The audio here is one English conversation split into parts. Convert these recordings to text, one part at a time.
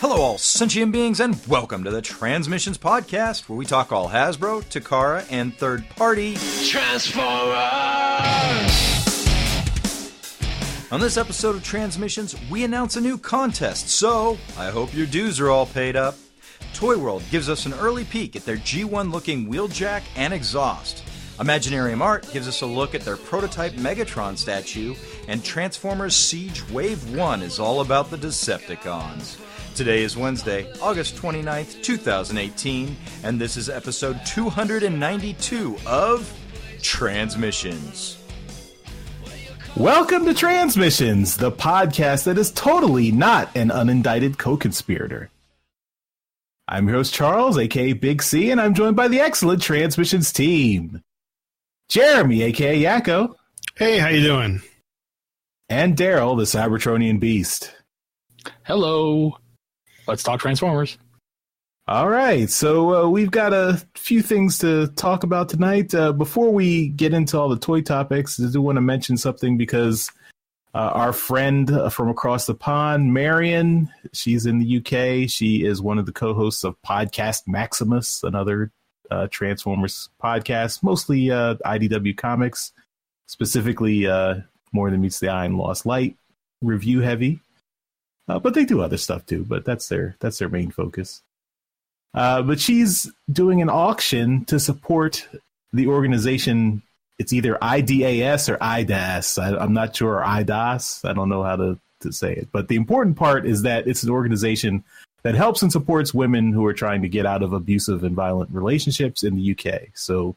Hello, all sentient beings, and welcome to the Transmissions Podcast, where we talk all Hasbro, Takara, and third-party Transformers! On this episode of Transmissions, we announce a new contest, so I hope your dues are all paid up. Toyworld gives us an early peek at their G1-looking Wheeljack and Exhaust. Imaginarium Art gives us a look at their prototype Megatron statue, and Transformers Siege Wave 1 is all about the Decepticons. Today is Wednesday, August 29th, 2018, and this is episode 292 of Transmissions. Welcome to Transmissions, the podcast that is totally not an unindicted co-conspirator. I'm your host Charles, aka Big C, and I'm joined by the excellent Transmissions team. Jeremy, aka Yakko. Hey, how you doing? And Daryl, the Cybertronian beast. Hello. Let's talk Transformers. All right, so we've got a few things to talk about tonight. Before we get into all the toy topics, I do want to mention something because our friend from across the pond, Marion, she's in the UK. She is one of the co-hosts of Podcast Maximus, another Transformers podcast, mostly IDW Comics, specifically More Than Meets the Eye and Lost Light, review heavy. But they do other stuff too, but that's their main focus. But she's doing an auction to support the organization. It's either IDAS or IDAS. I'm not sure, or IDAS. I don't know how to say it. But the important part is that it's an organization that helps and supports women who are trying to get out of abusive and violent relationships in the UK. So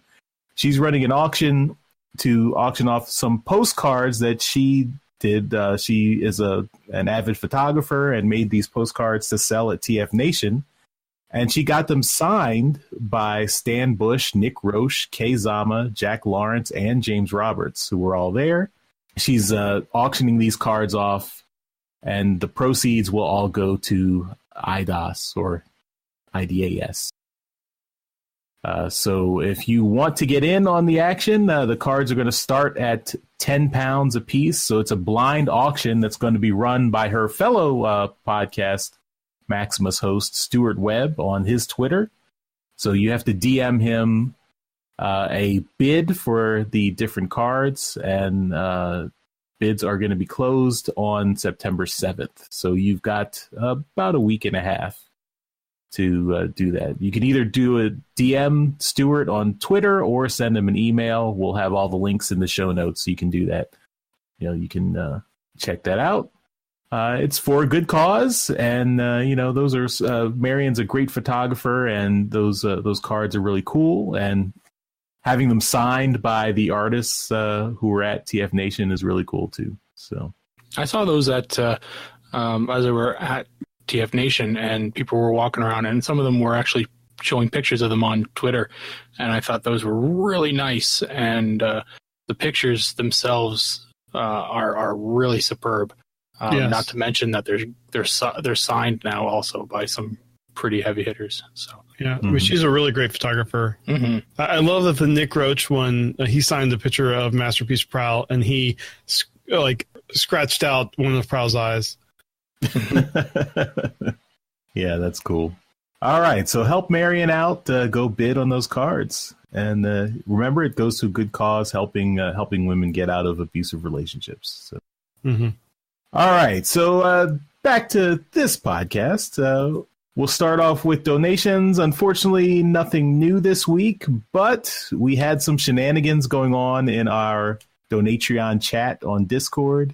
she's running an auction to auction off some postcards that she did. She is an avid photographer and made these postcards to sell at TF Nation. And she got them signed by Stan Bush, Nick Roche, Kay Zama, Jack Lawrence, and James Roberts, who were all there. She's auctioning these cards off, and the proceeds will all go to IDAS or IDAS. So if you want to get in on the action, the cards are going to start at £10 a piece. So it's a blind auction that's going to be run by her fellow podcast Maximus host, Stuart Webb, on his Twitter. So you have to DM him a bid for the different cards, and bids are going to be closed on September 7th. So you've got about a week and a half to do that. You can either do a DM Stuart on Twitter or send him an email. We'll have all the links in the show notes, so you can do that. You can check that out. It's for a good cause, and those are Marion's a great photographer, and those cards are really cool. And having them signed by the artists who were at TF Nation is really cool too. So I saw those at as they were at TF Nation, and people were walking around, and some of them were actually showing pictures of them on Twitter, and I thought those were really nice. And the pictures themselves are really superb. Yes. Not to mention that they're signed now also by some pretty heavy hitters. So yeah, I mean, she's a really great photographer. Mm-hmm. I love that the Nick Roche one. He signed a picture of Masterpiece Prowl, and he scratched out one of Prowl's eyes. Yeah, that's cool. All right, so help Marion out. Go bid on those cards, and remember, it goes to a good cause, helping women get out of abusive relationships. So. Mm-hmm. All right, so back to this podcast. We'll start off with donations. Unfortunately, nothing new this week, but we had some shenanigans going on in our Donatreon chat on Discord.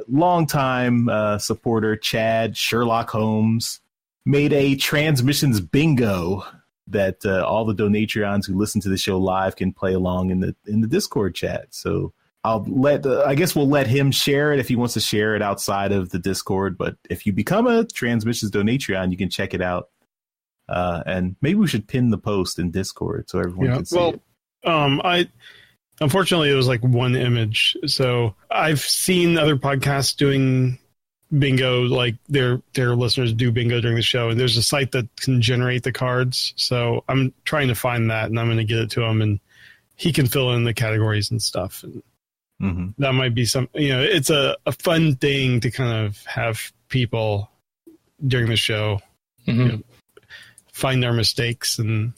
Longtime supporter Chad Sherlock Holmes made a Transmissions bingo that all the Donatreons who listen to the show live can play along in the Discord chat. So I guess we'll let him share it if he wants to share it outside of the Discord. But if you become a Transmissions Donatreon, you can check it out. And maybe we should pin the post in Discord so everyone can see it. Unfortunately, it was like one image. So I've seen other podcasts doing bingo, like their listeners do bingo during the show. And there's a site that can generate the cards. So I'm trying to find that, and I'm going to get it to him, and he can fill in the categories and stuff. And that might be some, it's a fun thing to kind of have people during the show. Mm-hmm. You know, find our mistakes and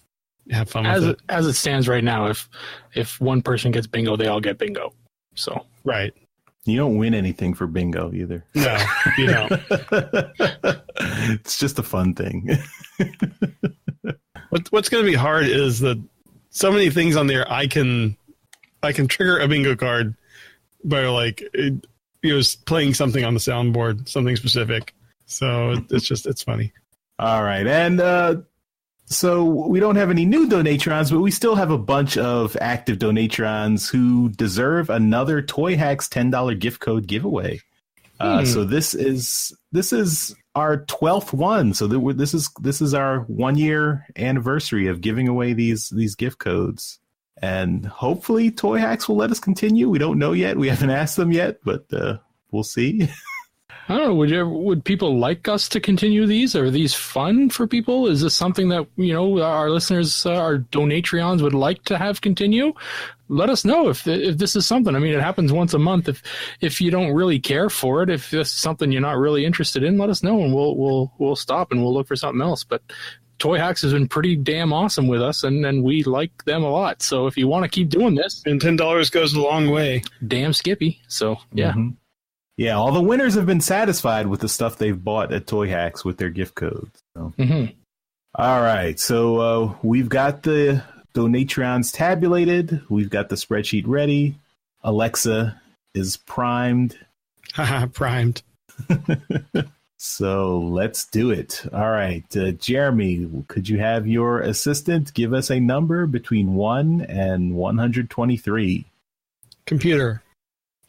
have fun with it. As it stands right now, if one person gets bingo, they all get bingo. So Right. You don't win anything for bingo either. No, you don't. It's just a fun thing. What's going to be hard is that so many things on there I can trigger a bingo card by like playing something on the soundboard, something specific. So it's funny. All right, and so we don't have any new donatrons, but we still have a bunch of active donatrons who deserve another Toy Hacks $10 gift code giveaway. So this is our 12th one. So this is our 1 year anniversary of giving away these gift codes, and hopefully Toy Hacks will let us continue. We don't know yet. We haven't asked them yet, but we'll see. I don't know. Would people like us to continue these? Are these fun for people? Is this something that our listeners, our Donatreons, would like to have continue? Let us know if this is something. I mean, it happens once a month. If you don't really care for it, if this is something you're not really interested in, let us know, and we'll stop and we'll look for something else. But Toy Hacks has been pretty damn awesome with us, and we like them a lot. So if you want to keep doing this, and $10 goes a long way. Damn Skippy. So yeah. Mm-hmm. Yeah, all the winners have been satisfied with the stuff they've bought at Toy Hacks with their gift codes. So. Mm-hmm. All right, so we've got the Donatrons tabulated. We've got the spreadsheet ready. Alexa is primed. Primed. So let's do it. All right, Jeremy, could you have your assistant give us a number between 1 and 123? Computer,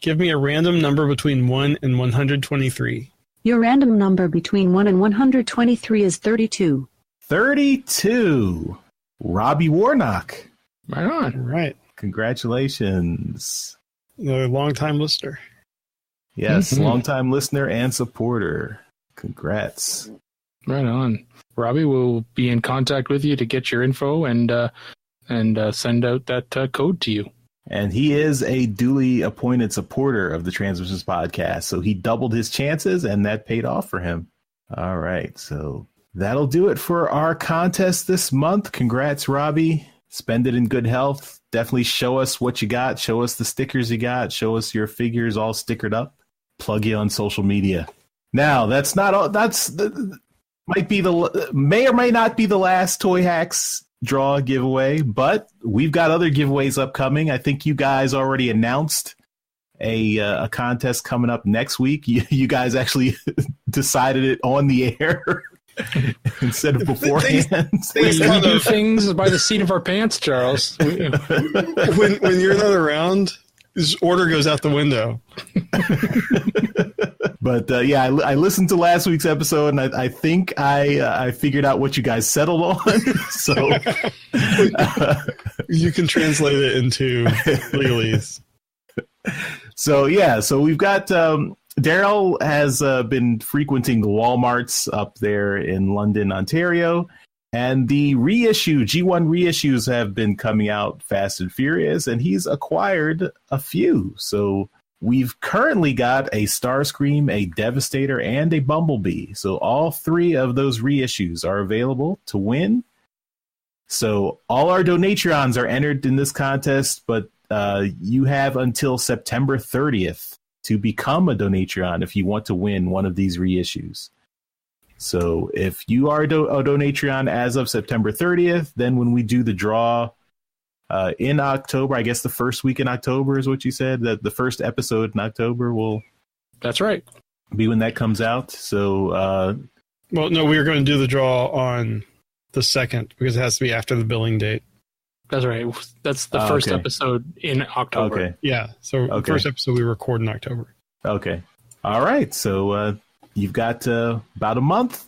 give me a random number between 1 and 123. Your random number between 1 and 123 is 32. 32. Robbie Warnock. Right on. Right. Congratulations. Another long-time listener. Yes, long-time listener and supporter. Congrats. Right on. Robbie will be in contact with you to get your info and send out that code to you. And he is a duly appointed supporter of the Transmissions Podcast, so he doubled his chances, and that paid off for him. All right, so that'll do it for our contest this month. Congrats, Robbie. Spend it in good health. Definitely show us what you got. Show us the stickers you got. Show us your figures all stickered up. Plug you on social media. Now, that's not all. May or may not be the last Toy Hacks draw giveaway, but we've got other giveaways upcoming. I think you guys already announced a contest coming up next week. You guys actually decided it on the air instead of beforehand. We do things by the seat of our pants, Charles. When you're not around, this order goes out the window. But yeah, I listened to last week's episode, and I think I figured out what you guys settled on. So you can translate it into legalese. So yeah, so we've got Daryl has been frequenting the Walmarts up there in London, Ontario, and the G1 reissues have been coming out fast and furious, and he's acquired a few. So we've currently got a Starscream, a Devastator, and a Bumblebee. So all three of those reissues are available to win. So all our Donatrons are entered in this contest, but you have until September 30th to become a Donatron if you want to win one of these reissues. So if you are a Donatron as of September 30th, then when we do the draw in October, I guess the first week in October is what you said, that the first episode in October will... That's right. ...be when that comes out. So... well, no, we were going to do the draw on the 2nd because it has to be after the billing date. That's right. That's the first episode in October. Okay. Yeah. So the first episode we record in October. Okay. All right. So you've got about a month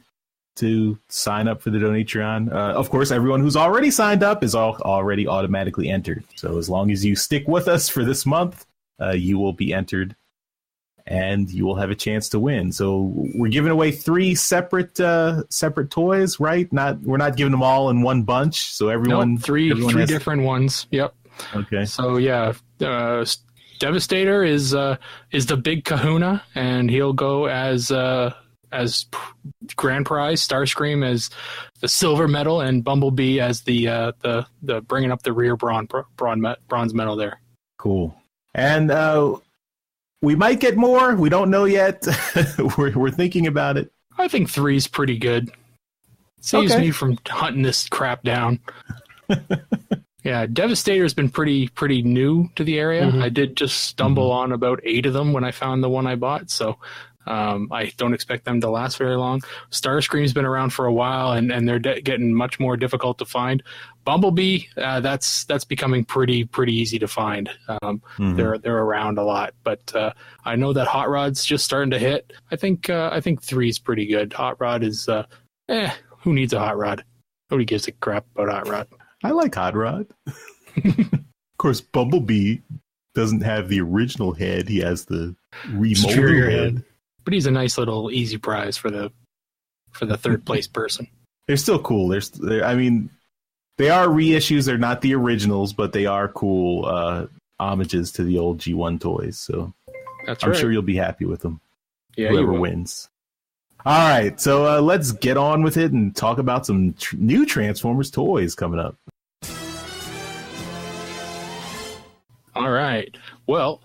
to sign up for the Donatron. Of course, everyone who's already signed up is already automatically entered. So as long as you stick with us for this month, you will be entered and you will have a chance to win. So we're giving away 3 separate toys, right? We're not giving them all in one bunch. So everyone, three different ones. Yep. Okay. So yeah, Devastator is the big kahuna, and he'll go as as grand prize, Starscream as the silver medal, and Bumblebee as the bringing up the rear bronze medal there. Cool. And we might get more. We don't know yet. we're thinking about it. I think 3's pretty good. Saves me from hunting this crap down. Yeah, Devastator's been pretty new to the area. Mm-hmm. I did just stumble on about 8 of them when I found the one I bought, so I don't expect them to last very long. Starscream's been around for a while, and they're getting much more difficult to find. Bumblebee, that's becoming pretty easy to find. They're around a lot, but I know that Hot Rod's just starting to hit. I think 3's pretty good. Hot Rod is who needs a Hot Rod? Nobody gives a crap about Hot Rod. I like Hot Rod. Of course, Bumblebee doesn't have the original head. He has the remolded head. But he's a nice little easy prize for the third place person. They're still cool. They are reissues. They're not the originals, but they are cool homages to the old G1 toys. So I'm sure you'll be happy with them. Yeah, whoever wins. All right, so let's get on with it and talk about some new Transformers toys coming up. All right. Well,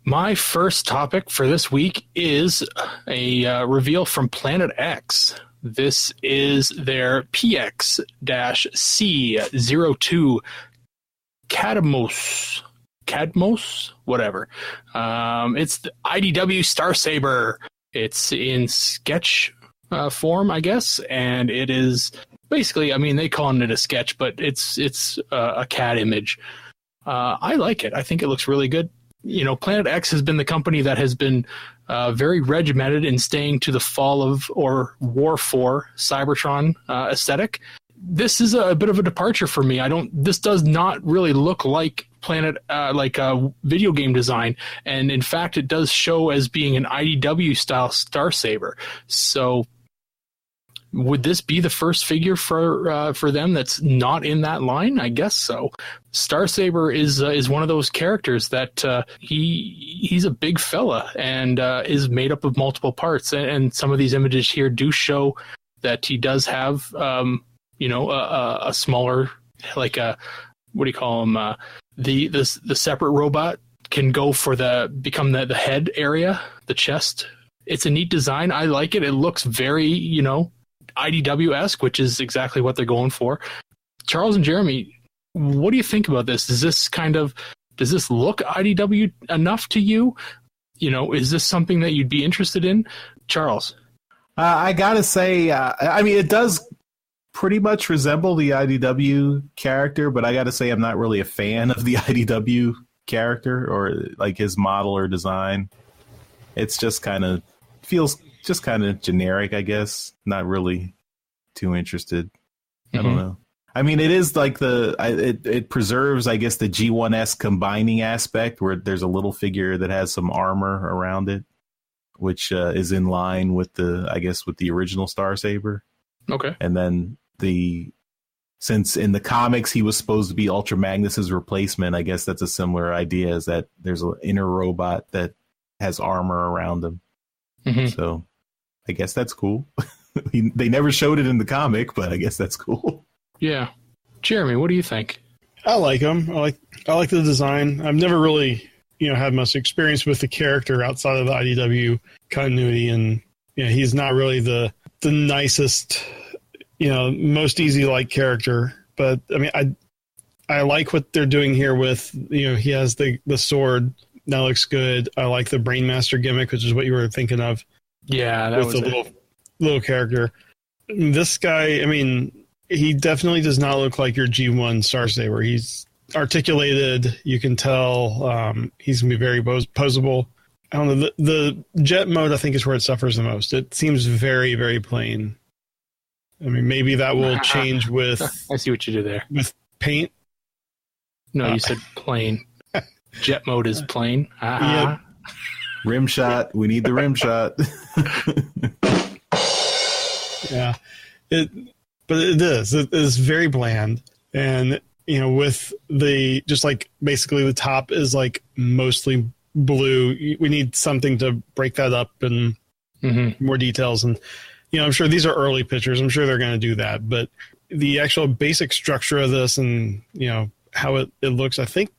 my first topic for this week is a reveal from Planet X. This is their PX-C02 Cadmos, whatever. It's the IDW Starsaber. It's in sketch form, I guess, and it is basically, they call it a sketch, but it's a CAD image. I like it. I think it looks really good. Planet X has been the company that has been very regimented in staying to the fall of or war for Cybertron aesthetic. This is a bit of a departure for me. This does not really look like Planet like a video game design, and in fact it does show as being an IDW style Starsaber. So would this be the first figure for them that's not in that line? I guess so. Starsaber is one of those characters that he's a big fella and is made up of multiple parts, and some of these images here do show that he does have a smaller, like a, what do you call him? The separate robot can become the head area, the chest. It's a neat design. I like it. It looks very, IDW-esque, which is exactly what they're going for. Charles and Jeremy, what do you think about this? Does this look IDW enough to you? Is this something that you'd be interested in? Charles? I gotta say, it does pretty much resemble the IDW character, but I gotta say I'm not really a fan of the IDW character or like his model or design. It's just feels generic, I guess. Not really too interested. I don't know. It is like it preserves, I guess, the G1S combining aspect where there's a little figure that has some armor around it, which is in line with the original Starsaber. Okay. And then since in the comics he was supposed to be Ultra Magnus's replacement, I guess that's a similar idea, is that there's an inner robot that has armor around him. So I guess that's cool. They never showed it in the comic, but I guess that's cool. Yeah. Jeremy, what do you think? I like him. I like the design. I've never really, had much experience with the character outside of the IDW continuity, and he's not really the nicest, most easy character. But I like what they're doing here with, he has the sword. That looks good. I like the Brainmaster gimmick, which is what you were thinking of. Yeah, that was the little character. This guy, he definitely does not look like your G1 Starsaber. He's articulated. You can tell he's going to be very posable. I don't know. The jet mode, I think, is where it suffers the most. It seems very, very plain. Maybe that will change with... I see what you did there. With paint. No, you said plain. Jet mode is plain. Yep. Rim shot. We need the rim shot. Yeah. But it is. It is very bland. And, with basically the top is mostly blue. We need something to break that up and more details. And, I'm sure these are early pictures. I'm sure they're going to do that. But the actual basic structure of this and, how it looks, I think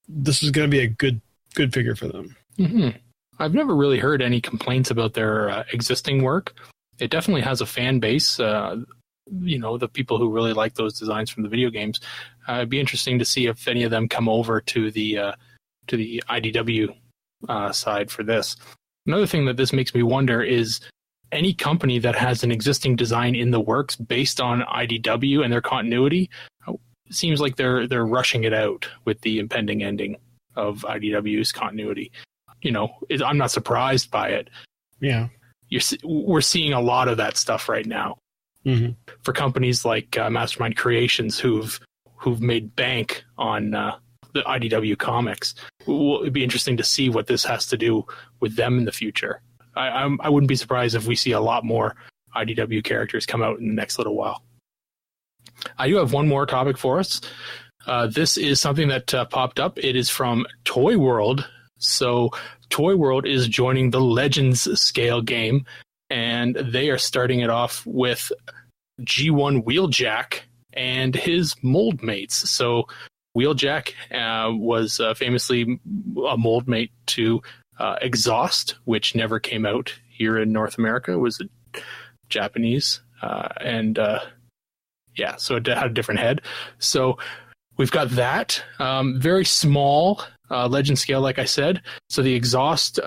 this is going to be a good figure for them. Mm-hmm. I've never really heard any complaints about their existing work. It definitely has a fan base. The people who really like those designs from the video games. It'd be interesting to see if any of them come over to the IDW side for this. Another thing that this makes me wonder is any company that has an existing design in the works based on IDW and their continuity, it seems like they're rushing it out with the impending ending of IDW's continuity. I'm not surprised by it. Yeah. We're seeing a lot of that stuff right now. Mm-hmm. For companies like Mastermind Creations who've made bank on the IDW comics. It'd be interesting to see what this has to do with them in the future. I wouldn't be surprised if we see a lot more IDW characters come out in the next little while. I do have one more topic for us. This is something that popped up. It is from Toyworld. So Toyworld is joining the Legends scale game, and they are starting it off with G1 Wheeljack and his mold mates. So Wheeljack was famously a mold mate to Exhaust, which never came out here in North America. It was Japanese. So it had a different head. So we've got that. Very small legend scale, like I said. So the Exhaust,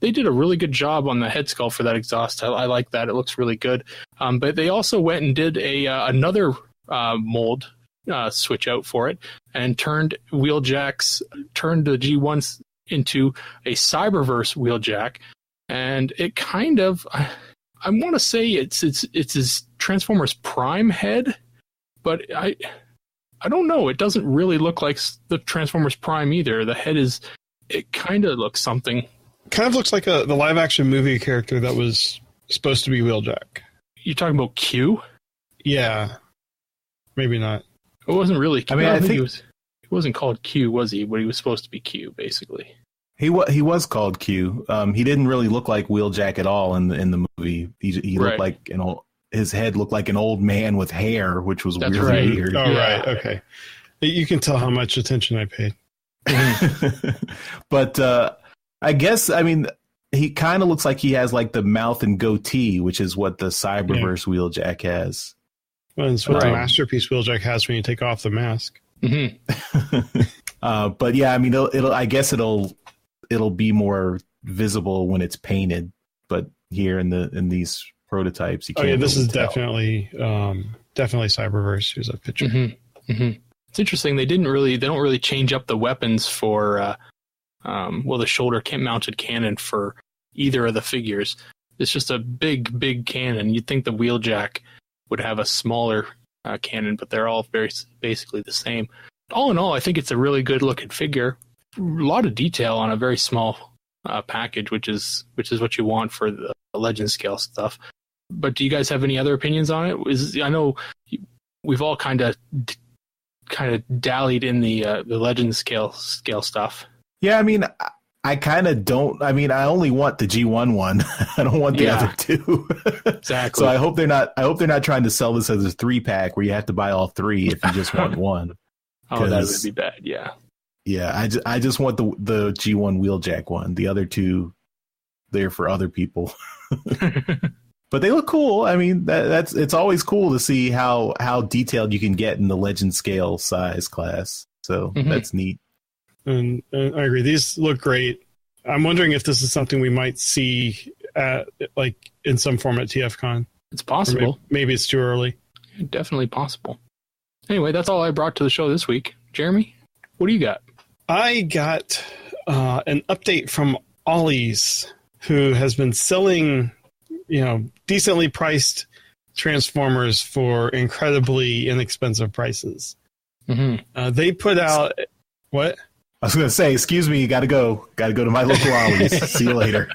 they did a really good job on the head sculpt for that Exhaust. I like that. It looks really good. But they also went and did another mold switch out for it and turned the G1s into a Cyberverse Wheeljack. And it kind of, I want to say it's his Transformers Prime head, but I don't know. It doesn't really look like the Transformers Prime either. The head it kind of looks something. Kind of looks like the live action movie character that was supposed to be Wheeljack. You're talking about Q? Yeah. Maybe not. It wasn't really Q. I think he wasn't called Q, was he? But he was supposed to be Q, basically. He was called Q. He didn't really look like Wheeljack at all in the movie. He looked like his head looked like an old man with hair, which was That's really right. weird. Oh, yeah. Right. Okay. You can tell how much attention I paid. But I guess, he kind of looks like he has like the mouth and goatee, which is what the Cyberverse Wheeljack has. Well, it's what the Masterpiece Wheeljack has when you take off the mask. Mm-hmm. But yeah, I guess it'll be more visible when it's painted. But here in these prototypes, you can't. This really is tell. definitely Cyberverse. Here's a picture. Mm-hmm. Mm-hmm. It's interesting. They don't really change up the weapons for the shoulder mounted cannon for either of the figures. It's just a big cannon. You'd think the Wheeljack would have a smaller cannon, but they're all basically the same. All in all, I think it's a really good looking figure. A lot of detail on a very small package, which is what you want for the legend scale stuff. But do you guys have any other opinions on it? I know we've all kind of dallied in the legend scale stuff. Yeah, I kind of don't. I only want the G1 one. I don't want the other two. Exactly. So I hope they're not trying to sell this as a 3-pack where you have to buy all 3 if you just want one. Oh, that would be bad. Yeah. Yeah, I just want the G1 Wheeljack one. The other 2, they're for other people. But they look cool. It's always cool to see how detailed you can get in the legend scale size class. So that's neat. And I agree. These look great. I'm wondering if this is something we might see in some form at TFCon. It's possible. Maybe it's too early. Definitely possible. Anyway, that's all I brought to the show this week. Jeremy, what do you got? I got an update from Ollie's, who has been selling, decently priced Transformers for incredibly inexpensive prices. Mm-hmm. They put out what? I was going to say, excuse me, you got to go to my local Ollie's. See you later.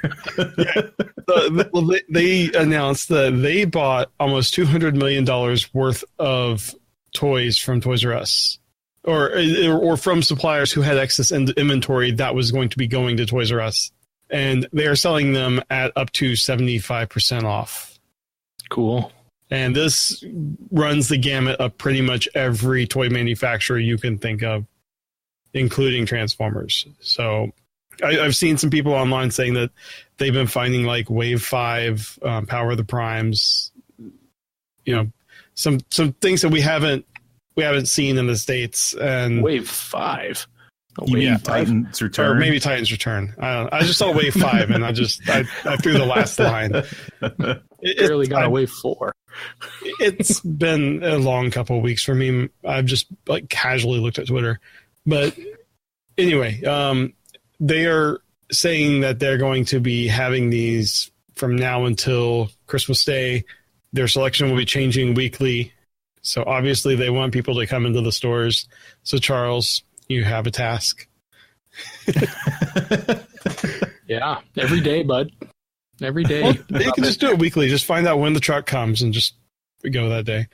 They announced that they bought almost $200 million worth of toys from Toys R Us, or from suppliers who had excess inventory that was going to be going to Toys R Us. and they are selling them at up to 75% off. Cool. And this runs the gamut of pretty much every toy manufacturer you can think of, including Transformers. So I've seen some people online saying that they've been finding like Wave 5, Power of the Primes, some things that we haven't seen in the States. And Wave 5. You mean Titan's Return? Or maybe Titan's Return. I don't know. I just saw Wave 5 and I threw the last line. It barely got a Wave 4. It's been a long couple of weeks for me. I've just like casually looked at Twitter. But anyway, they are saying that they're going to be having these from now until Christmas Day. Their selection will be changing weekly. So obviously they want people to come into the stores. So Charles, you have a task. Yeah, every day, bud. Every day. Well, you can just do it weekly. Just find out when the truck comes and just go that day.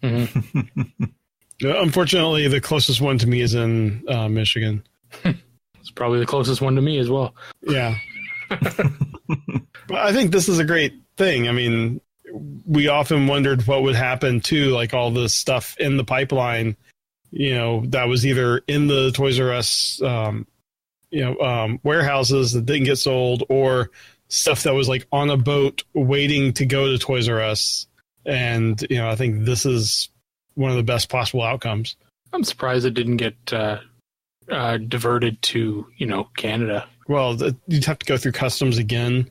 Mm-hmm. Unfortunately, the closest one to me is in Michigan. It's probably the closest one to me as well. Yeah. But I think this is a great thing. I mean, we often wondered what would happen to like all the stuff in the pipeline, that was either in the Toys R Us, warehouses that didn't get sold, or stuff that was like on a boat waiting to go to Toys R Us. And, I think this is one of the best possible outcomes. I'm surprised it didn't get diverted to, Canada. Well, you'd have to go through customs again.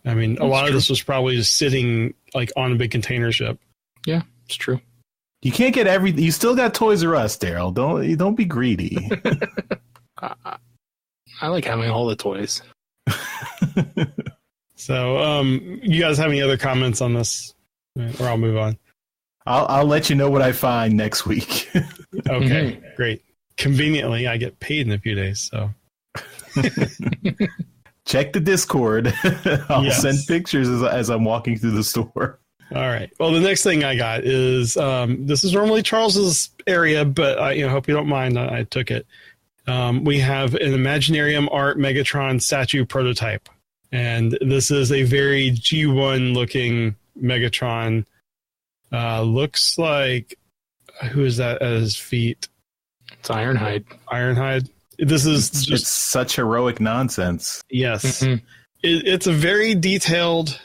I mean, a lot of this was probably just sitting like on a big container ship. Yeah, it's true. You can't get everything. You still got Toys R Us, Daryl. Don't be greedy. I like having all the toys. So, you guys have any other comments on this? Or I'll move on. I'll let you know what I find next week. Okay, great. Conveniently, I get paid in a few days, so. Check the Discord. I'll send pictures as I'm walking through the store. All right. Well, the next thing I got is this is normally Charles's area, but I hope you don't mind. I took it. We have an Imaginarium Art Megatron statue prototype, and this is a very G1 looking Megatron. Looks like, who is that at his feet? It's Ironhide. Ironhide. This is just it's such heroic nonsense. Yes. Mm-hmm. It's a very detailed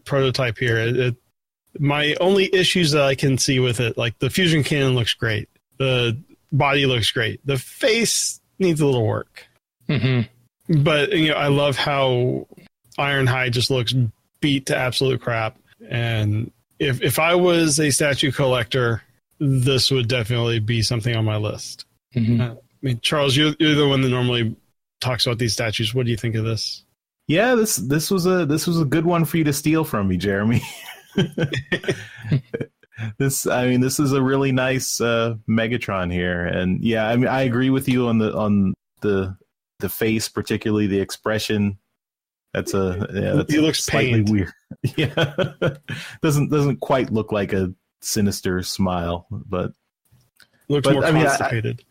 prototype here. My only issues that I can see with it, like the fusion cannon looks great. The body looks great. The face needs a little work. Mm-hmm. But, I love how Ironhide just looks beat to absolute crap. And if I was a statue collector, this would definitely be something on my list. Mm-hmm. I mean, Charles, you're the one that normally talks about these statues. What do you think of this? Yeah, this was a good one for you to steal from me, Jeremy. This is a really nice Megatron here, and yeah, I mean, I agree with you on the face, particularly the expression. He looks slightly pained. Weird. Yeah, doesn't quite look like a sinister smile, but Looks more constipated.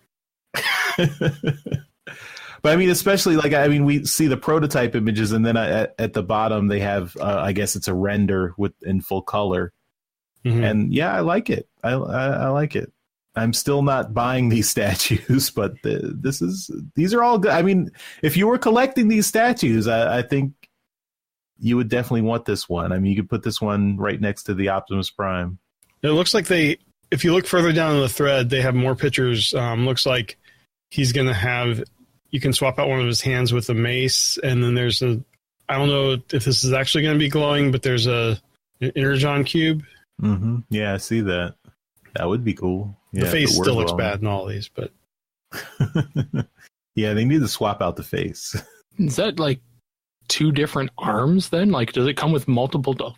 But I mean, especially we see the prototype images, and then at the bottom they have, I guess it's a render in full color, and yeah, I like it. I like it. I'm still not buying these statues, but these are all good. I mean, if you were collecting these statues, I think you would definitely want this one. I mean, you could put this one right next to the Optimus Prime. It looks like if you look further down in the thread, they have more pictures. Looks like he's going to have, you can swap out one of his hands with a mace, and then there's I don't know if this is actually going to be glowing, but there's an Energon cube. Mm-hmm. Yeah, I see that. That would be cool. Yeah, the face still looks bad in all these, but yeah, they need to swap out the face. Is that like two different arms then? Like, does it come with multiple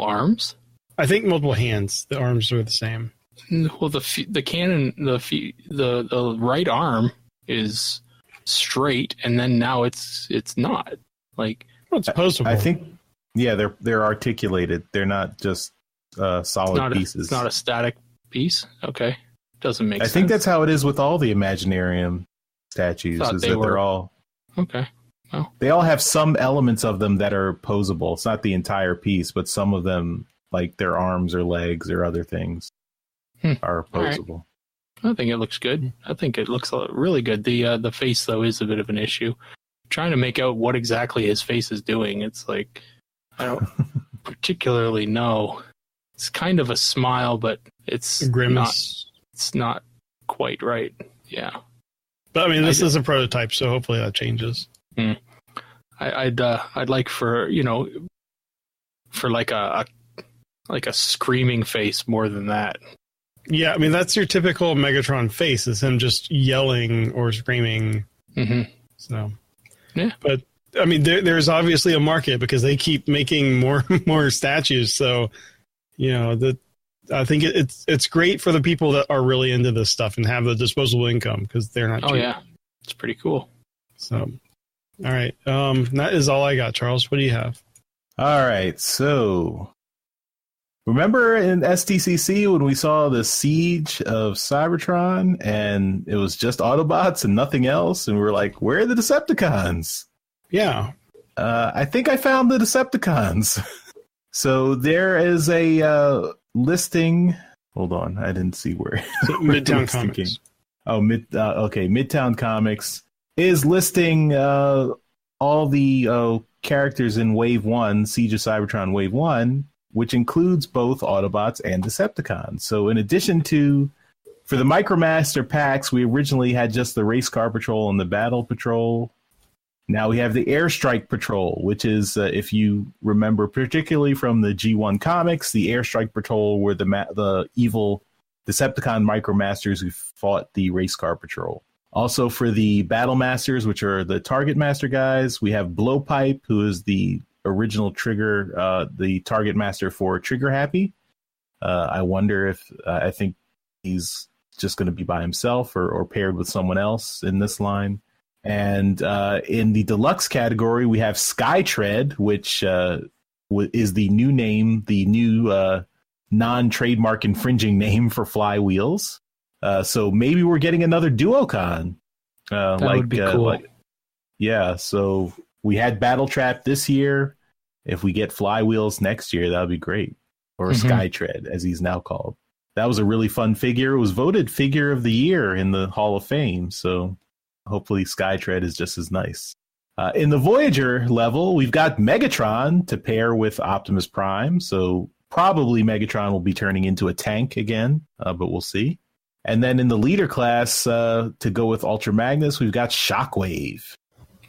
arms? I think multiple hands. The arms are the same. Well, the cannon, the right arm is straight, and then now it's not. Like, well, it's posable. I think, yeah, they're articulated. They're not just solid pieces. It's not a static piece. Okay, doesn't make sense. I think that's how it is with all the Imaginarium statues. They're all okay. Oh. They all have some elements of them that are posable. It's not the entire piece, but some of them, like their arms or legs or other things, are posable. Right. I think it looks good. I think it looks really good. The face, though, is a bit of an issue. Trying to make out what exactly his face is doing. It's like, I don't particularly know. It's kind of a smile, but it's grimace. It's not quite right. Yeah. But I mean, this is a prototype, so hopefully that changes. I'd like for like a screaming face more than that. Yeah, I mean that's your typical Megatron face, is him just yelling or screaming. Mm-hmm. So yeah, but I mean there's obviously a market because they keep making more statues. So I think it's great for the people that are really into this stuff and have the disposable income because they're not cheap. Oh yeah, it's pretty cool. So, all right, that is all I got. Charles, what do you have? All right, so remember in STCC when we saw the siege of Cybertron and it was just Autobots and nothing else, and we were like, where are the Decepticons? Yeah, I think I found the Decepticons. So there is a listing. Hold on, I didn't see where. Midtown Comics. Oh, okay. Midtown Comics is listing all the characters in Wave 1, Siege of Cybertron Wave 1, which includes both Autobots and Decepticons. So in addition to, for the Micromaster packs, we originally had just the Race Car Patrol and the Battle Patrol. Now we have the Airstrike Patrol, which is, if you remember, particularly from the G1 comics, the Airstrike Patrol were the evil Decepticon Micromasters who fought the Race Car Patrol. Also for the Battle Masters, which are the Target Master guys, we have Blowpipe, who is the original Trigger, the Target Master for Trigger Happy. I wonder if, I think he's just going to be by himself or paired with someone else in this line. And in the deluxe category, we have Skytread, which is the new name, the new non-trademark infringing name for Flywheels. So maybe we're getting another Duocon. That would be cool. Yeah, so we had Battle Trap this year. If we get Flywheels next year, that would be great. Or Skytread, as he's now called. That was a really fun figure. It was voted Figure of the Year in the Hall of Fame, so hopefully Skytread is just as nice. In the Voyager level, we've got Megatron to pair with Optimus Prime, so probably Megatron will be turning into a tank again, but we'll see. And then in the leader class, to go with Ultra Magnus, we've got Shockwave.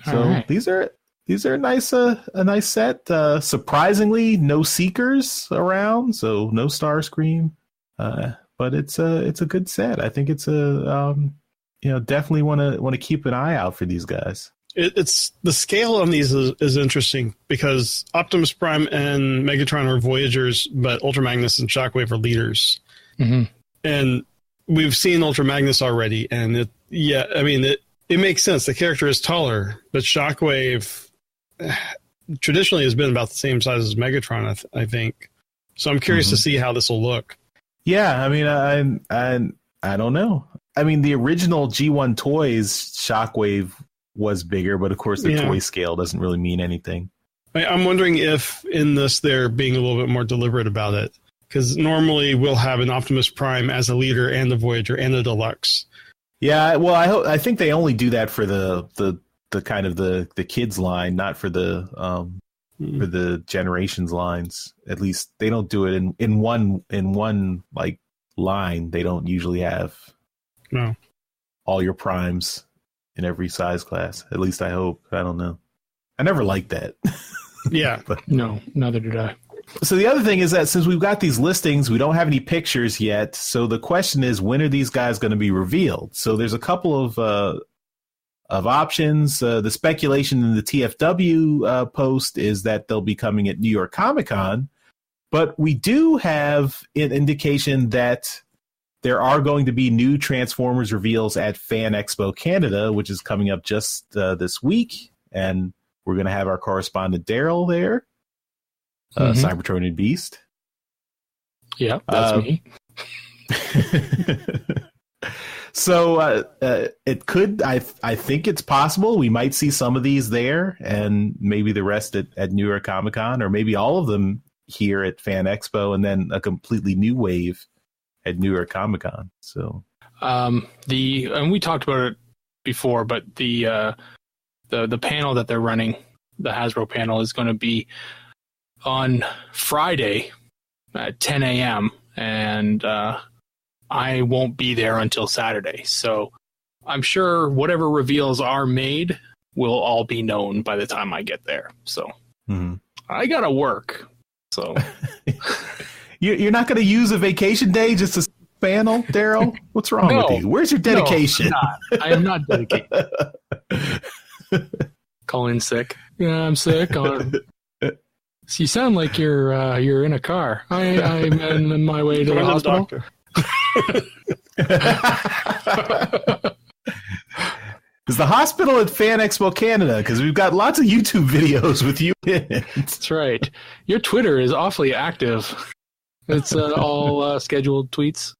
So right. these are nice, a nice set. Surprisingly, no Seekers around, so no Starscream, but it's a good set. I think it's definitely want to keep an eye out for these guys. It's the scale on these is interesting because Optimus Prime and Megatron are Voyagers, but Ultra Magnus and Shockwave are leaders. Mm-hmm. And we've seen Ultra Magnus already, and it makes sense. The character is taller, but Shockwave traditionally has been about the same size as Megatron, I think. So I'm curious to see how this will look. Yeah, I mean, I don't know. I mean, the original G1 toys, Shockwave was bigger, but of course the toy scale doesn't really mean anything. I'm wondering if in this they're being a little bit more deliberate about it, because normally we'll have an Optimus Prime as a leader and the Voyager and the Deluxe. Yeah, well, I think they only do that for the kind of the kids line, not for the Generations lines. At least they don't do it in one like line. They don't usually have all your primes in every size class. At least I hope. I don't know. I never liked that. Yeah. But no, neither did I. So the other thing is that since we've got these listings, we don't have any pictures yet. So the question is, when are these guys going to be revealed? So there's a couple of options. The speculation in the TFW post is that they'll be coming at New York Comic Con, but we do have an indication that there are going to be new Transformers reveals at Fan Expo Canada, which is coming up just this week, and we're going to have our correspondent Daryl there, Cybertron and Beast. Yeah, that's me. So it could. I think it's possible we might see some of these there, and maybe the rest at New York Comic Con, or maybe all of them here at Fan Expo, and then a completely new wave at New York Comic Con. So and we talked about it before, but the panel that they're running, the Hasbro panel, is going to be on Friday at 10 a.m. and I won't be there until Saturday. So I'm sure whatever reveals are made will all be known by the time I get there. So I gotta work. So you're not going to use a vacation day just to panel, Daryl? What's wrong with you? Where's your dedication? No, I am not dedicated. Call in sick. Yeah, I'm sick. You sound like you're in a car. I'm in my way to the hospital. Is the hospital at Fan Expo Canada? Because we've got lots of YouTube videos with you in it. That's right. Your Twitter is awfully active. It's all scheduled tweets.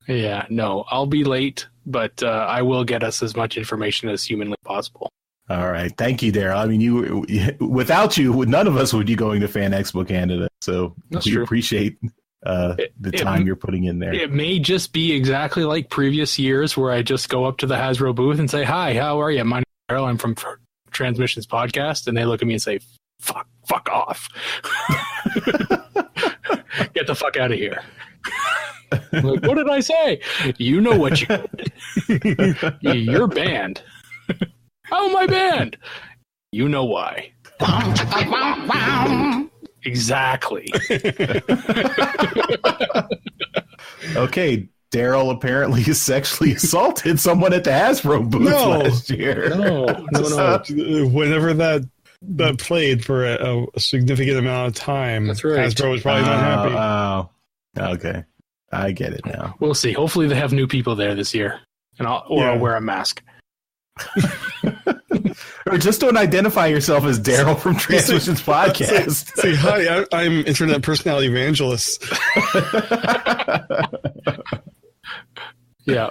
Yeah, no, I'll be late, but I will get us as much information as humanly possible. All right. Thank you, Daryl. I mean, without you, none of us would be going to Fan Expo Canada. So we appreciate the time you're putting in there. It may just be exactly like previous years where I just go up to the Hasbro booth and say, "Hi, how are you? My name is Daryl. I'm from Transmissions Podcast." And they look at me and say, fuck off. Get the fuck out of here. I'm like, what did I say? You know what you did. You're banned. Oh, my band. You know why. Exactly. Okay, Daryl apparently sexually assaulted someone at the Hasbro booth last year. No. Whenever that played for a significant amount of time, that's right. Hasbro was probably not happy. Oh, okay. I get it now. We'll see. Hopefully they have new people there this year, and I'll wear a mask. Or just don't identify yourself as Daryl from Transmissions Podcast. Say hi, I'm Internet Personality Evangelist. Yeah.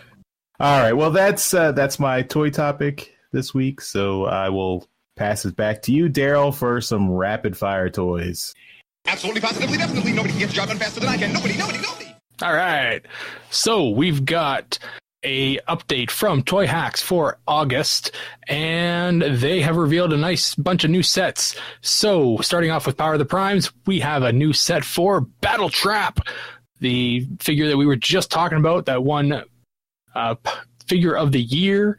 All right. Well, that's my toy topic this week. So I will pass it back to you, Daryl, for some rapid fire toys. Absolutely, positively, definitely. Nobody can get the job done faster than I can. Nobody. All right. So we've got a update from Toy Hacks for August, and they have revealed a nice bunch of new sets. So starting off with Power of the Primes, we have a new set for Battle Trap, the figure that we were just talking about, that one figure of the year,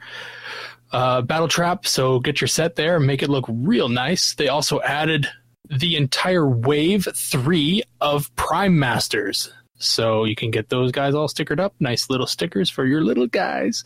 Battle Trap. So get your set there and make it look real nice. They also added the entire wave 3 of Prime Masters. So you can get those guys all stickered up. Nice little stickers for your little guys.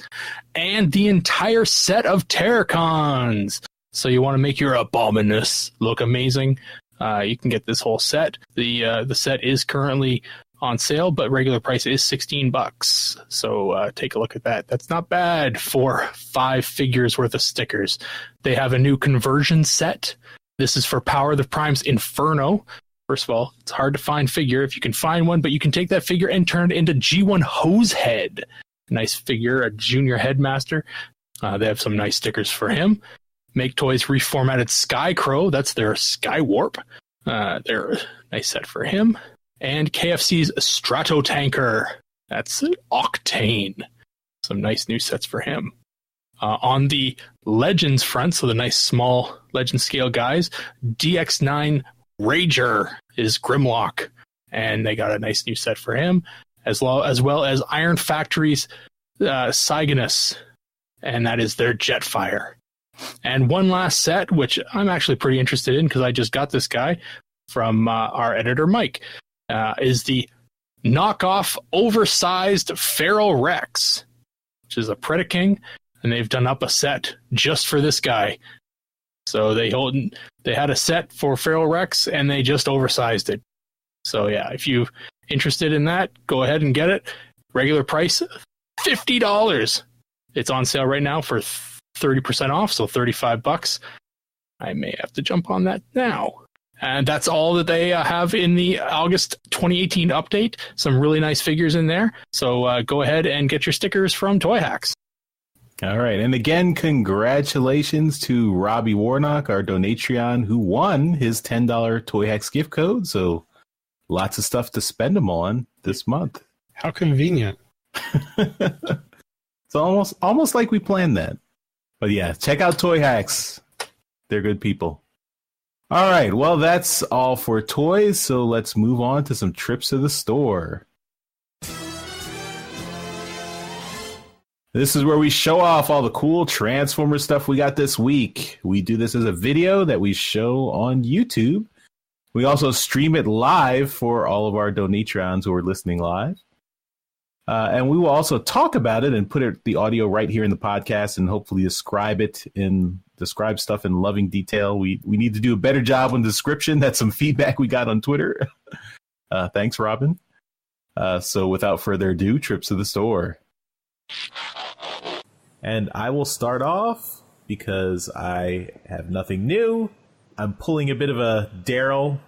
And the entire set of Terracons. So you want to make your Abominus look amazing. You can get this whole set. The set is currently on sale, but regular price is $16. So take a look at that. That's not bad for 5 figures worth of stickers. They have a new conversion set. This is for Power of the Primes Inferno. First of all, it's hard to find figure if you can find one, but you can take that figure and turn it into G1 Hosehead. Nice figure, a junior headmaster. They have some nice stickers for him. Make Toys reformatted Skycrow. That's their Skywarp. They're a nice set for him. And KFC's Stratotanker. That's Octane. Some nice new sets for him. On the Legends front, so the nice small Legend scale guys, DX9 Rager is Grimlock, and they got a nice new set for him, as well as Iron Factory's Cyganus, and that is their Jetfire. And one last set, which I'm actually pretty interested in because I just got this guy from our editor Mike, is the knockoff oversized Feral Rex, which is a Predaking, and they've done up a set just for this guy. So they had a set for Feral Rex, and they just oversized it. So yeah, if you're interested in that, go ahead and get it. Regular price, $50. It's on sale right now for 30% off, so $35. I may have to jump on that now. And that's all that they have in the August 2018 update. Some really nice figures in there. So go ahead and get your stickers from Toy Hacks. All right. And again, congratulations to Robbie Warnock, our Donatreon, who won his $10 Toy Hacks gift code. So lots of stuff to spend them on this month. How convenient. It's almost like we planned that. But yeah, check out Toy Hacks. They're good people. All right, well, that's all for toys, so let's move on to some trips to the store. This is where we show off all the cool Transformer stuff we got this week. We do this as a video that we show on YouTube. We also stream it live for all of our Donatrons who are listening live. And we will also talk about it and put the audio right here in the podcast and hopefully describe stuff in loving detail. We need to do a better job on description. That's some feedback we got on Twitter. Thanks, Robin. So without further ado, trips to the store. And I will start off because I have nothing new. I'm pulling a bit of a Daryl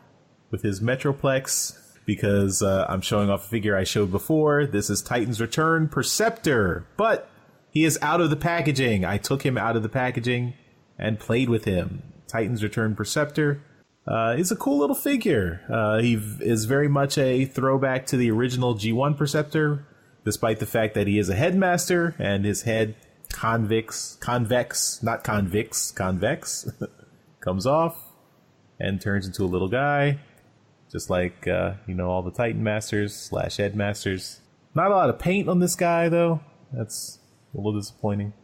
with his Metroplex because I'm showing off a figure I showed before. This is Titan's Return Perceptor, but he is out of the packaging. I took him out of the packaging and played with him. Titan's Return Perceptor is a cool little figure. He is very much a throwback to the original G1 Perceptor, despite the fact that he is a headmaster and his head convex, comes off and turns into a little guy. Just like, all the Titan Masters / Headmasters. Not a lot of paint on this guy, though. That's a little disappointing.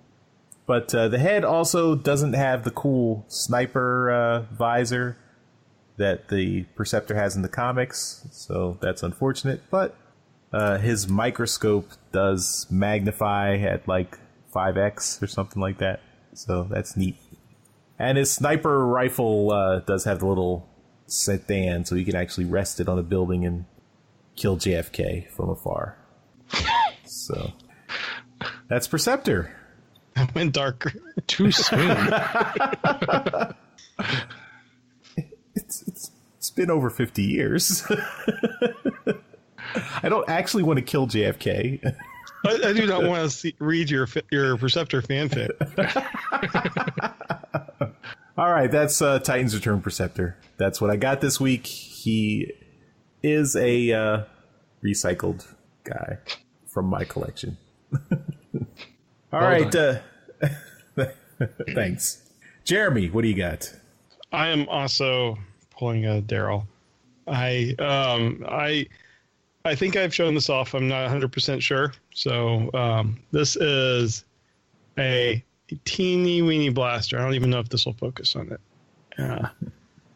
But the head also doesn't have the cool sniper visor that the Perceptor has in the comics. So that's unfortunate. But his microscope does magnify at like 5x or something like that. So that's neat. And his sniper rifle does have the little sedan, so you can actually rest it on a building and kill JFK from afar. So that's Perceptor. I went darker Too soon. It's been over 50 years. I don't actually want to kill JFK. I do not want to read your Perceptor fanfic. All right, that's Titan's Return Perceptor. That's what I got this week. He is a recycled guy from my collection. All right, thanks. Jeremy, what do you got? I am also pulling a Daryl. I think I've shown this off. I'm not 100% sure. So this is a teeny weeny blaster. I don't even know if this will focus on it.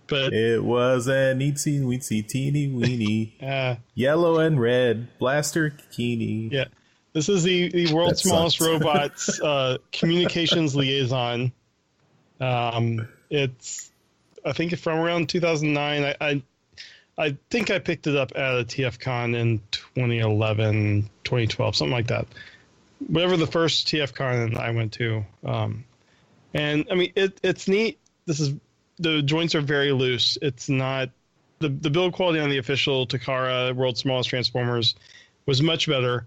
But it was an itsy weensy teeny weeny yellow and red blaster bikini. Yeah, this is the world's smallest robots communications liaison. It's I think from around 2009. I think I picked it up at a TFCon in 2011, 2012, something like that. Whatever the first TFCon I went to. And I mean, it's neat. The joints are very loose. It's not the build quality on the official Takara World's Smallest Transformers was much better,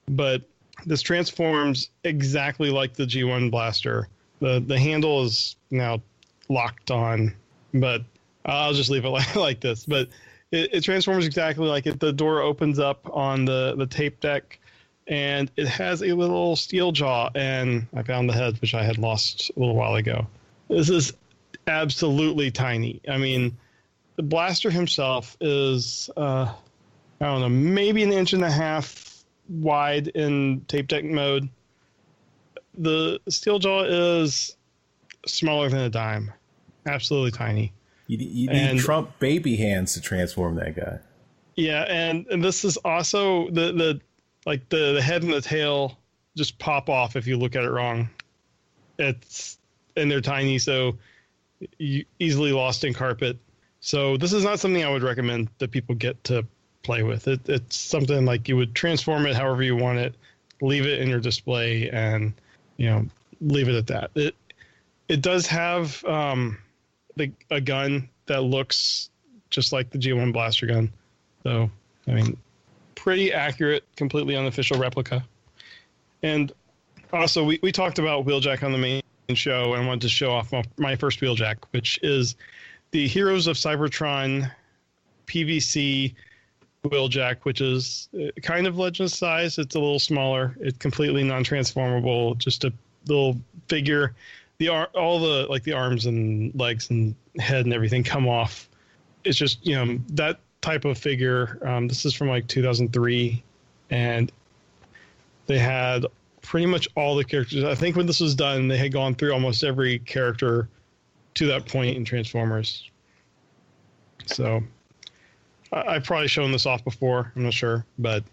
but this transforms exactly like the G1 blaster. The handle is now locked on, but I'll just leave it like this. But it transforms exactly like it. The door opens up on the tape deck, and it has a little steel jaw, and I found the head, which I had lost a little while ago. This is absolutely tiny. I mean, the blaster himself is, I don't know, maybe 1.5 inches wide in tape deck mode. The steel jaw is smaller than a dime. Absolutely tiny. You need Trump baby hands to transform that guy. Yeah, and this is also the head and the tail just pop off if you look at it wrong. And they're tiny, so you easily lost in carpet. So this is not something I would recommend that people get to play with. It's something like you would transform it however you want it, leave it in your display, and leave it at that. It does have a gun that looks just like the G1 blaster gun. So, I mean, pretty accurate, completely unofficial replica. And also, we talked about Wheeljack on the main show, and I wanted to show off my first Wheeljack, which is the Heroes of Cybertron PVC Wheeljack, which is kind of Legend size. It's a little smaller. It's completely non-transformable, just a little figure. All the arms and legs and head and everything come off. It's just, that type of figure. This is from like 2003, and they had pretty much all the characters. I think when this was done, they had gone through almost every character to that point in Transformers. So I've probably shown this off before. I'm not sure, but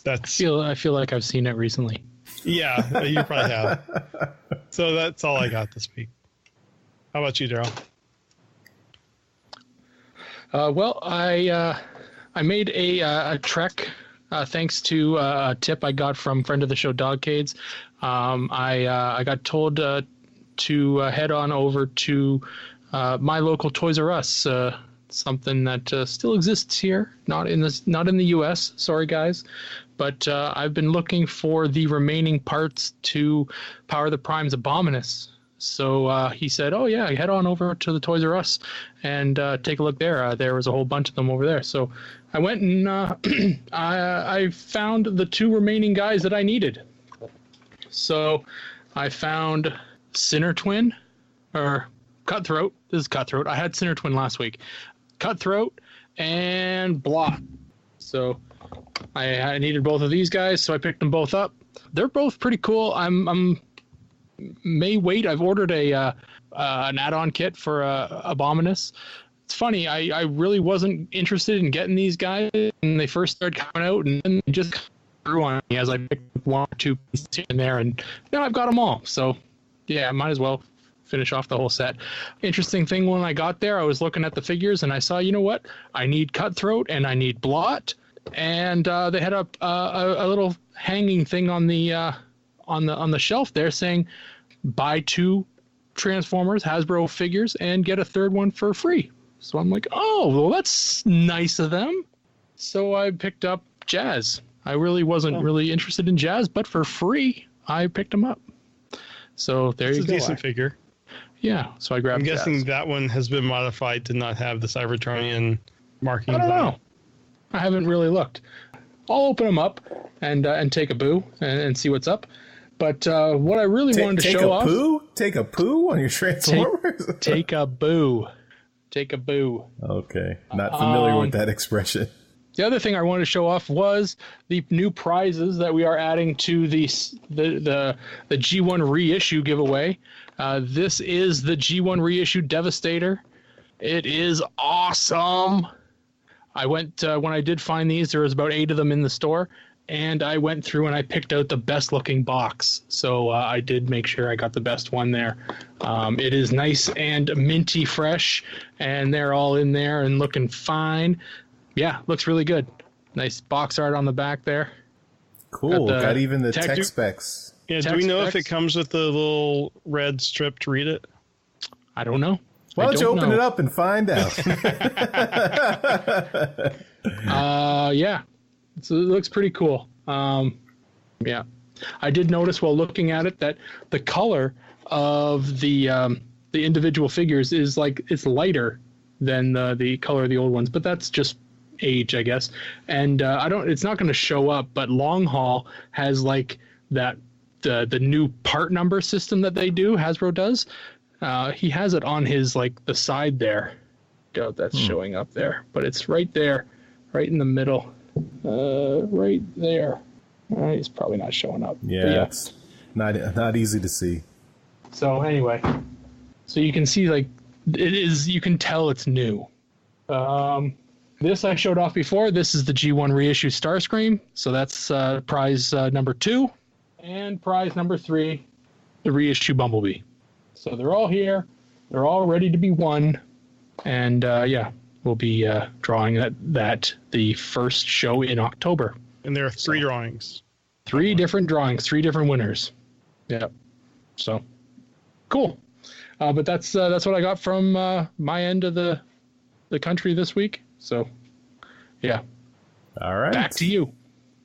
that's. I feel like I've seen it recently. Yeah, you probably have. So that's all I got this week. How about you, Daryl? Well, I made a trek thanks to a tip I got from friend of the show, Dogcades. I got told to head on over to my local Toys R Us, something that still exists here, not in the U.S. Sorry, guys, but I've been looking for the remaining parts to power the Prime's Abominus. So he said, "Oh yeah, head on over to the Toys R Us and take a look there. There was a whole bunch of them over there." So I went and I found the two remaining guys that I needed. So I found Sinner Twin, or Cutthroat. This is Cutthroat. I had Sinner Twin last week. Cutthroat and Blot. So I needed both of these guys, so I picked them both up. They're both pretty cool. I'm may wait. I've ordered an add-on kit for Abominus. It's funny. I really wasn't interested in getting these guys when they first started coming out, and then they just grew on me as I picked one or two pieces here and there, and now I've got them all. So yeah, I might as well finish off the whole set. Interesting thing, when I got there, I was looking at the figures and I saw, you know what? I need Cutthroat and I need Blot, and they had a little hanging thing on the shelf there saying, buy 2 Transformers Hasbro figures and get a third one for free. So I'm like, oh, well, that's nice of them. So I picked up Jazz. I really wasn't really interested in Jazz, but for free, I picked them up. So there you go. It's a decent figure. Yeah, so I grabbed I'm guessing Jazz. that one has been modified to not have the Cybertronian markings. I don't know. I haven't really looked. I'll open them up and take a boo and see what's up. But what I really wanted to show off... Take a poo on your Transformers? Take a boo. Take a boo. Okay. Not familiar with that expression. The other thing I wanted to show off was the new prizes that we are adding to the G1 reissue giveaway. This is the G1 reissue Devastator. It is awesome. I went when I did find these, there was about 8 of them in the store, and I went through and I picked out the best looking box. So I did make sure I got the best one there. It is nice and minty fresh, and they're all in there and looking fine. Yeah, looks really good. Nice box art on the back there. Cool. Got even the tech specs. Yeah, do we know if it comes with the little red strip to read it? I don't know. Why don't you open it up and find out? Yeah. So it looks pretty cool. Yeah. I did notice while looking at it that the color of the individual figures is like, it's lighter than the color of the old ones, but that's just age, I guess. And it's not going to show up, but Long Haul has like that the new part number system that they do, Hasbro does. He has it on his like the side there. Doubt that's showing up there, but it's right there, right in the middle, right there. It's probably not showing up. Yeah, it's not easy to see. So anyway, so you can see like it is. You can tell it's new. This I showed off before. This is the G1 reissue Starscream. So that's prize number 2. And prize number 3, the reissue Bumblebee. So they're all here. They're all ready to be won. And yeah, we'll be drawing that the first show in October. And there are 3 drawings. 3 different drawings, 3 different winners. Yeah. So, cool. But that's what I got from my end of the country this week. So, yeah. All right. Back to you.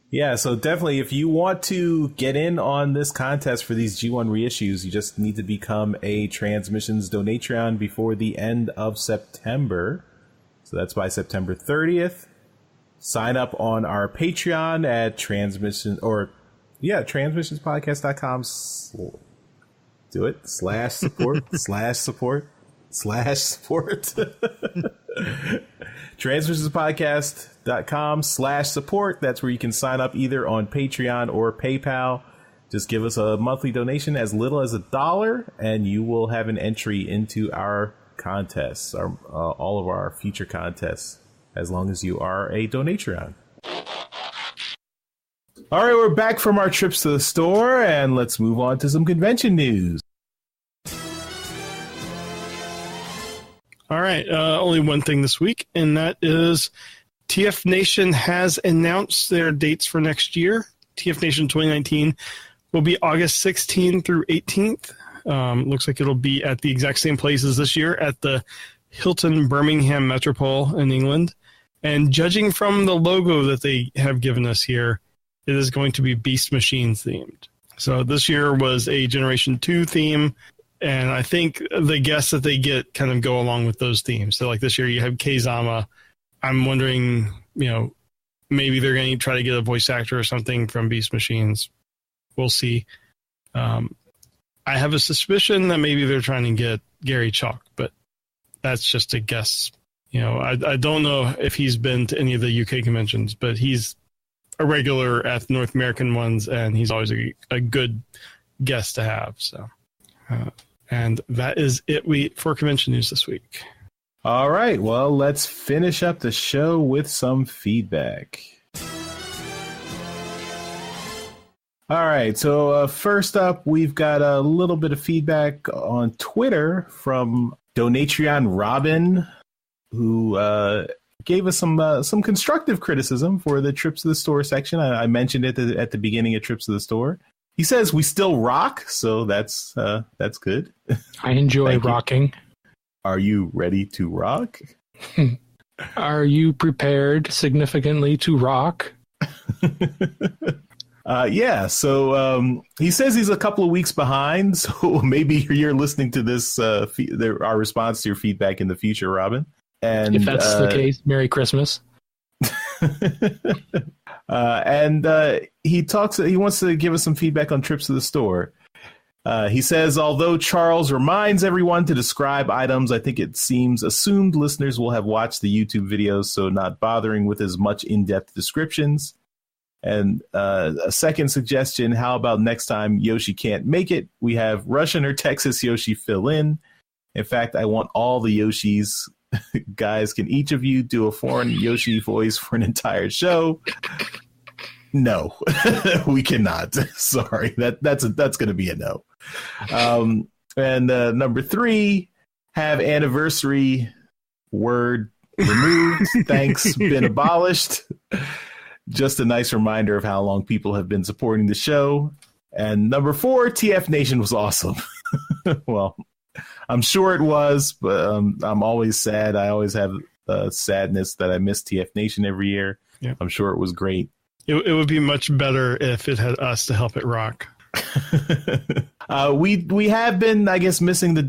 Yeah, so definitely, if you want to get in on this contest for these G1 reissues, you just need to become a Transmissions Donatron before the end of September. So that's by September 30th. Sign up on our Patreon at transmissionspodcast.com. Do it. /support. transmissionspodcast.com/support. That's where you can sign up either on Patreon or PayPal. Just give us a monthly donation as little as $1, and you will have an entry into our contests, all of our future contests, as long as you are a donatron. All right, we're back from our trips to the store, and let's move on to some convention news. All right, only one thing this week, and that is TF Nation has announced their dates for next year. TF Nation 2019 will be August 16th through 18th. Looks like it'll be at the exact same places this year at the Hilton Birmingham Metropole in England. And judging from the logo that they have given us here, it is going to be Beast Machines themed. So this year was a Generation 2 theme. And I think the guests that they get kind of go along with those themes. So like this year you have Kazama. I'm wondering, maybe they're going to try to get a voice actor or something from Beast Machines. We'll see. I have a suspicion that maybe they're trying to get Gary Chalk, but that's just a guess. I don't know if he's been to any of the UK conventions, but he's a regular at the North American ones, and he's always a good guest to have. So. And that is it for convention news this week. All right, well, let's finish up the show with some feedback. All right, so first up, we've got a little bit of feedback on Twitter from Donatrion Robin, who gave us some constructive criticism for the Trips to the Store section. I mentioned it at the beginning of Trips to the Store. He says we still rock, so that's good. I enjoy rocking. Are you ready to rock? Are you prepared significantly to rock? Yeah, so he says he's a couple of weeks behind, so maybe you're listening to this, our response to your feedback in the future, Robin. And if that's the case, Merry Christmas. He wants to give us some feedback on Trips to the Store. He says, although Charles reminds everyone to describe items, I think it seems assumed listeners will have watched the YouTube videos, so not bothering with as much in-depth descriptions. And a second suggestion, how about next time Yoshi can't make it, we have Russian or Texas Yoshi fill in. In fact, I want all the Yoshis. Guys, can each of you do a foreign Yoshi voice for an entire show? No, we cannot. Sorry, that's going to be a no. And number 3, have anniversary word removed. Thanks, been abolished. Just a nice reminder of how long people have been supporting the show. And number 4, TF Nation was awesome. Well, I'm sure it was, but I'm always sad. I always have sadness that I miss TF Nation every year. Yeah. I'm sure it was great. It would be much better if it had us to help it rock. We have been, I guess, missing the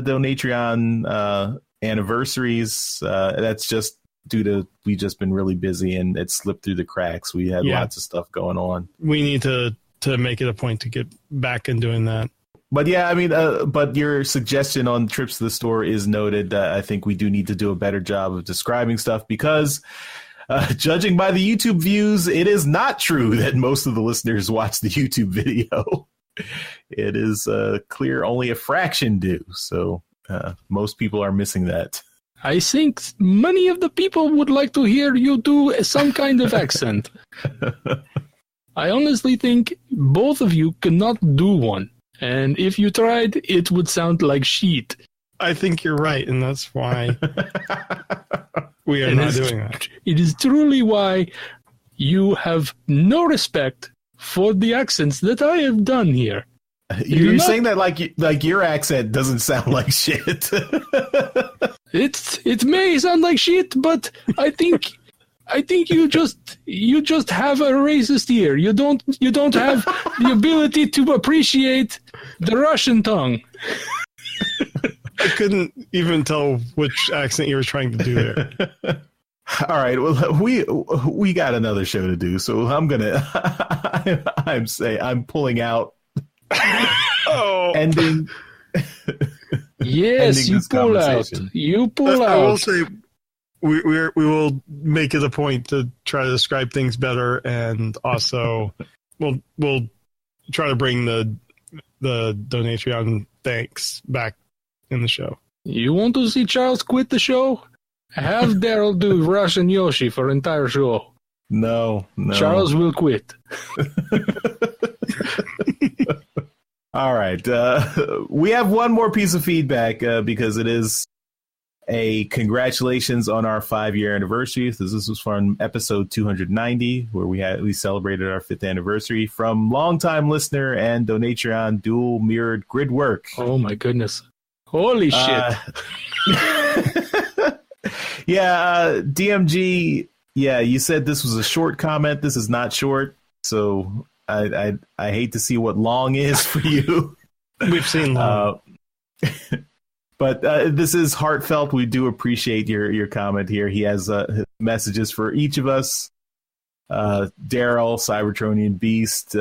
Donatreon anniversaries. That's just due to we've just been really busy and it slipped through the cracks. We had lots of stuff going on. We need to make it a point to get back in doing that. But yeah, I mean, but your suggestion on Trips to the Store is noted. I think we do need to do a better job of describing stuff because judging by the YouTube views, it is not true that most of the listeners watch the YouTube video. It is clear only a fraction do. So most people are missing that. I think many of the people would like to hear you do some kind of accent. I honestly think both of you cannot do one. And if you tried, it would sound like sheet. I think you're right, and that's why we are not doing that. It is truly why you have no respect for the accents that I have done here. You're saying that like your accent doesn't sound like shit. It may sound like shit, but I think you just have a racist ear. You don't have the ability to appreciate the Russian tongue. I couldn't even tell which accent you were trying to do there. All right, well, we got another show to do, so I'm pulling out. Ending. Yes, ending you pull out. You pull out. I will say we will make it a point to try to describe things better, and also we'll try to bring the Donatreon thanks back in the show. You want to see Charles quit the show? Have Daryl do Russian Yoshi for entire show. No. Charles will quit. All right. We have one more piece of feedback because it is a congratulations on our 5-year anniversary. This was from episode 290, where we celebrated our 5th anniversary, from longtime listener and Donatreon dual mirrored grid work. Oh my goodness. Holy shit. Yeah, DMG, yeah, you said this was a short comment. This is not short, so I hate to see what long is for you. We've seen long. But this is heartfelt. We do appreciate your comment here. He has messages for each of us. Daryl, Cybertronian Beast,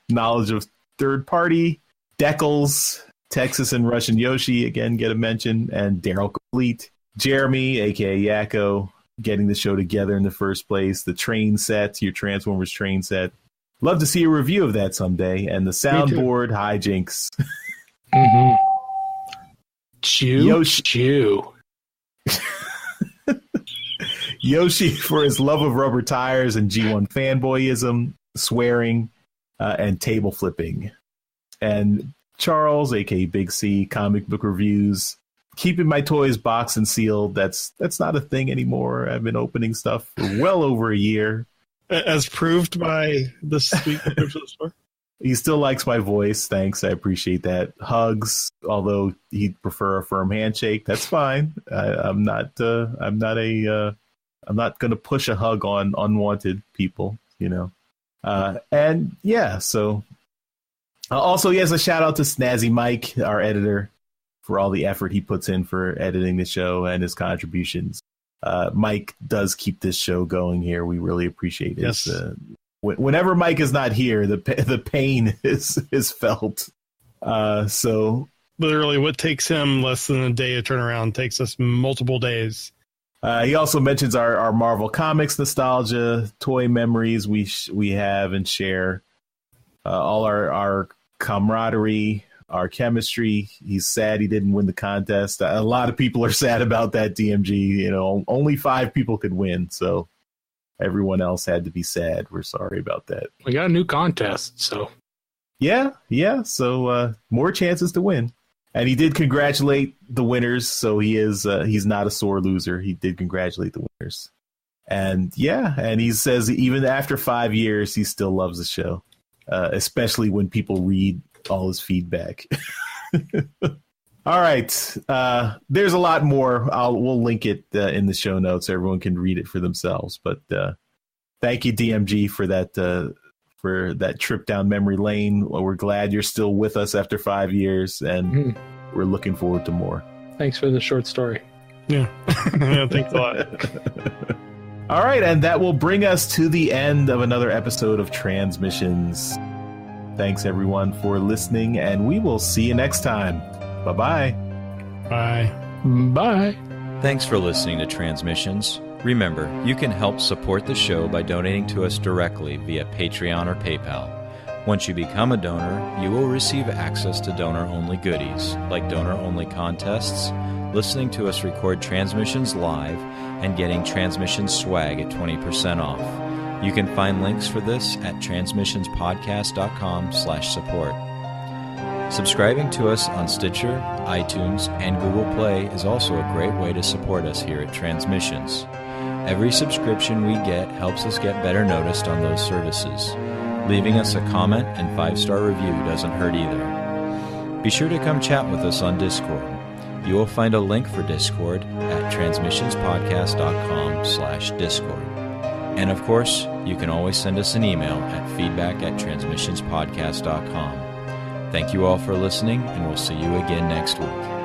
knowledge of third party, Deckles, Texas and Russian Yoshi, again, get a mention, and Daryl Complete, Jeremy, a.k.a. Yakko, getting the show together in the first place, the train set, your Transformers train set. Love to see a review of that someday, and the soundboard hijinks. Mm-hmm. Chew. Yoshi for his love of rubber tires and G1 fanboyism, swearing, and table flipping. And Charles, aka Big C, comic book reviews, keeping my toys boxed and sealed. That's not a thing anymore. I've been opening stuff for well over a year. As proved by this week of the store. He still likes my voice. Thanks, I appreciate that. Hugs, although he'd prefer a firm handshake. That's fine. I'm not going to push a hug on unwanted people, you know. And yeah, so also he has a shout out to Snazzy Mike, our editor, for all the effort he puts in for editing the show and his contributions. Mike does keep this show going here. We really appreciate it. Yes. Whenever Mike is not here, the pain is felt. So literally, what takes him less than a day to turn around takes us multiple days. He also mentions our Marvel Comics nostalgia, toy memories we have and share, all our camaraderie, our chemistry. He's sad he didn't win the contest. A lot of people are sad about that, DMG. You know, only 5 people could win, so everyone else had to be sad. We're sorry about that. We got a new contest, so yeah. So more chances to win. And he did congratulate the winners, so he's not a sore loser. He did congratulate the winners. And yeah, and he says even after 5 years, he still loves the show, especially when people read all his feedback. All right. There's a lot more. We'll link it in the show notes so everyone can read it for themselves. But thank you, DMG, for that trip down memory lane. We're glad you're still with us after 5 years, and we're looking forward to more. Thanks for the short story. Yeah. Thanks a lot. All right, and that will bring us to the end of another episode of Transmissions. Thanks, everyone, for listening, and we will see you next time. Bye-bye. Bye. Bye. Thanks for listening to Transmissions. Remember, you can help support the show by donating to us directly via Patreon or PayPal. Once you become a donor, you will receive access to donor-only goodies, like donor-only contests, listening to us record transmissions live, and getting transmissions swag at 20% off. You can find links for this at transmissionspodcast.com/support. Subscribing to us on Stitcher, iTunes, and Google Play is also a great way to support us here at Transmissions. Every subscription we get helps us get better noticed on those services. Leaving us a comment and 5-star review doesn't hurt either. Be sure to come chat with us on Discord. You will find a link for Discord at transmissionspodcast.com/Discord. And of course, you can always send us an email at feedback@transmissionspodcast.com. Thank you all for listening, and we'll see you again next week.